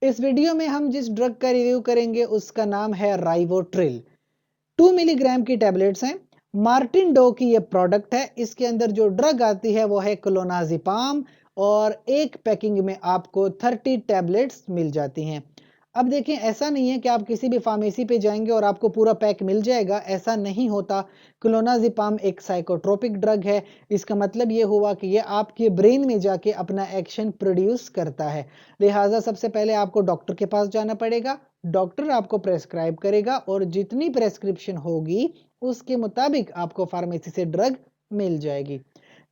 इस वीडियो में हम जिस ड्रग का रिव्यू करेंगे उसका नाम है राइवोट्रिल। 2 मिलीग्राम की टैबलेट्स हैं। मार्टिन डो की ये प्रोडक्ट है। इसके अंदर जो ड्रग आती है वो है क्लोनाजिपाम और एक पैकिंग में आपको 30 टैबलेट्स मिल जाती हैं। अब देखें, ऐसा नहीं है कि आप किसी भी फार्मेसी पे जाएंगे और आपको पूरा पैक मिल जाएगा, ऐसा नहीं होता। क्लोनाजिपाम एक साइकोट्रोपिक ड्रग है। इसका मतलब ये हुआ कि ये आपके ब्रेन में जाके अपना एक्शन प्रोड्यूस करता है। लिहाजा सबसे पहले आपको डॉक्टर के पास जाना पड़ेगा। डॉक्टर आपको प्रेस्क्राइब करेगा और जितनी प्रेस्क्रिप्शन होगी उसके मुताबिक आपको फार्मेसी से ड्रग मिल जाएगी।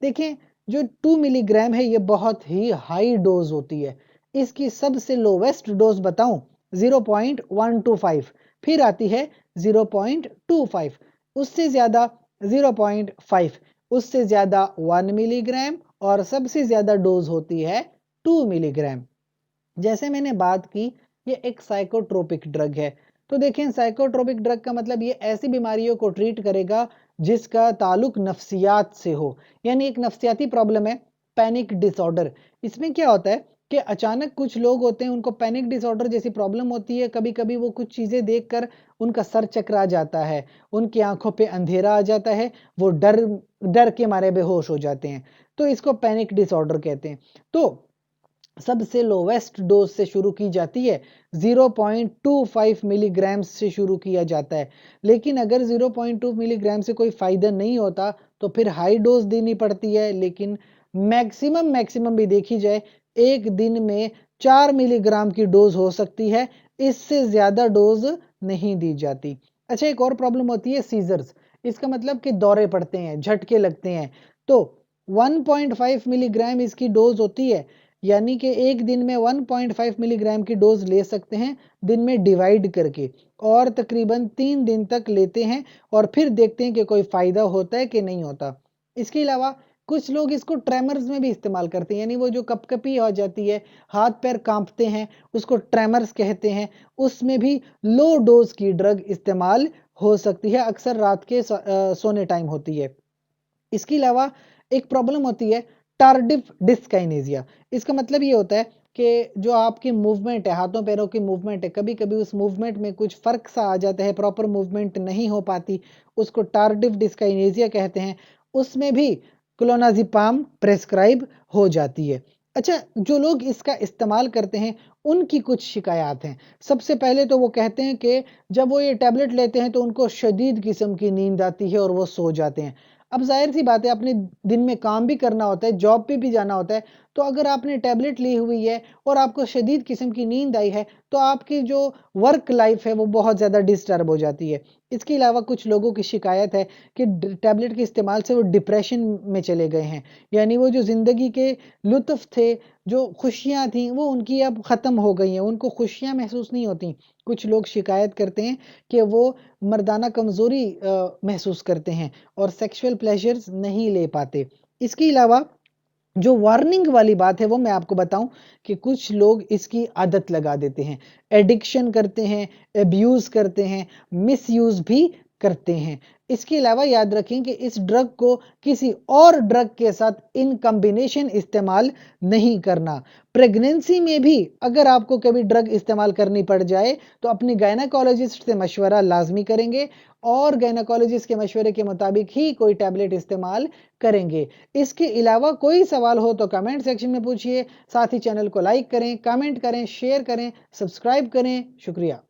देखें, जो 2 मिलीग्राम है ये बहुत ही हाई डोज होती है। इसकी सबसे लोवेस्ट डोज बताऊं, 0.125, फिर आती है 0.25, उससे ज्यादा 0.5, उससे ज्यादा 1 मिलीग्राम और सबसे ज्यादा डोज होती है 2 मिलीग्राम। जैसे मैंने बात की, ये एक साइकोट्रोपिक ड्रग है। तो देखें, साइकोट्रोपिक ड्रग का मतलब ये ऐसी बीमारियों को ट्रीट करेगा जिसका ताल्लुक नफ्सियात से हो, यानी एक नफ्सियाती प्रॉब्लम है, पैनिक डिसऑर्डर। इसमें क्या होता है कि अचानक कुछ लोग होते हैं, उनको पैनिक डिसऑर्डर जैसी प्रॉब्लम होती है। कभी कभी वो कुछ चीज़ें देखकर उनका सर चकरा जाता है, उनकी आंखों पे अंधेरा आ जाता है, वो डर डर के मारे बेहोश हो जाते हैं। तो इसको पैनिक डिसऑर्डर कहते हैं। तो सबसे लोवेस्ट डोज से शुरू की जाती है, 0.25 मिलीग्राम से शुरू किया जाता है। लेकिन अगर 0.2 मिलीग्राम से कोई फायदा नहीं होता तो फिर हाई डोज देनी पड़ती है। लेकिन मैक्सिमम भी देखी जाए, एक दिन में 4 मिलीग्राम की डोज हो सकती है, इससे ज्यादा डोज नहीं दी जाती। अच्छा, एक और प्रॉब्लम होती है सीजर्स। इसका मतलब कि दौरे पड़ते हैं, झटके लगते हैं। तो 1.5 मिलीग्राम इसकी डोज होती है, यानी कि एक दिन में 1.5 मिलीग्राम की डोज ले सकते हैं, दिन में डिवाइड करके, और तकरीबन 3 दिन तक लेते हैं और फिर देखते हैं कि कोई फायदा होता है कि नहीं होता। इसके अलावा कुछ लोग इसको ट्रेमर्स में भी इस्तेमाल करते हैं, यानी वो जो कपकपी हो जाती है, हाथ पैर कांपते हैं, उसको ट्रेमर्स कहते हैं। उसमें भी लो डोज की ड्रग इस्तेमाल हो सकती है, अक्सर रात के सोने टाइम होती है। इसके अलावा एक प्रॉब्लम होती है टार्डिव डिस्काइनेजिया। इसका मतलब ये होता है कि जो आपकी मूवमेंट है, हाथों पैरों की मूवमेंट है, कभी कभी उस मूवमेंट में कुछ फर्क सा आ जाता है, प्रॉपर मूवमेंट नहीं हो पाती, उसको टार्डिव डिस्काइनेजिया कहते हैं। उसमें भी क्लोनाजिपाम प्रेस्क्राइब हो जाती है। अच्छा, जो लोग इसका इस्तेमाल करते हैं उनकी कुछ शिकायत हैं। सबसे पहले तो वो कहते हैं कि जब वो ये टैबलेट लेते हैं तो उनको शदीद किस्म की नींद आती है और वो सो जाते हैं। अब जाहिर सी बात है, अपने दिन में काम भी करना होता है, जॉब पे भी जाना होता है। तो अगर आपने टैबलेट ली हुई है और आपको शदीद किस्म की नींद आई है तो आपकी जो वर्क लाइफ है वो बहुत ज़्यादा डिस्टर्ब हो जाती है। इसके अलावा कुछ लोगों की शिकायत है कि टैबलेट के इस्तेमाल से वो डिप्रेशन में चले गए हैं, यानी वो जो ज़िंदगी के लुत्फ़ थे, जो खुशियाँ थी, वो उनकी अब ख़त्म हो गई हैं, उनको खुशियाँ महसूस नहीं होती। कुछ लोग शिकायत करते हैं कि वो मर्दाना कमज़ोरी महसूस करते हैं और सेक्सुअल प्लेजर्स नहीं ले पाते। इसके अलावा जो वार्निंग वाली बात है वो मैं आपको बताऊं कि कुछ लोग इसकी आदत लगा देते हैं, एडिक्शन करते हैं, एब्यूज़ करते हैं, मिसयूज़ भी करते हैं। इसके अलावा याद रखें कि इस ड्रग को किसी और ड्रग के साथ इन कॉम्बिनेशन इस्तेमाल नहीं करना। प्रेगनेंसी में भी अगर आपको कभी ड्रग इस्तेमाल करनी पड़ जाए तो अपनी गायनाकोलॉजिस्ट से मशवरा लाजमी करेंगे और गायनाकोलॉजिस्ट के मशवरे के मुताबिक ही कोई टैबलेट इस्तेमाल करेंगे। इसके अलावा कोई सवाल हो तो कमेंट सेक्शन में पूछिए। साथ ही चैनल को लाइक करें, कमेंट करें, शेयर करें, सब्सक्राइब करें। शुक्रिया।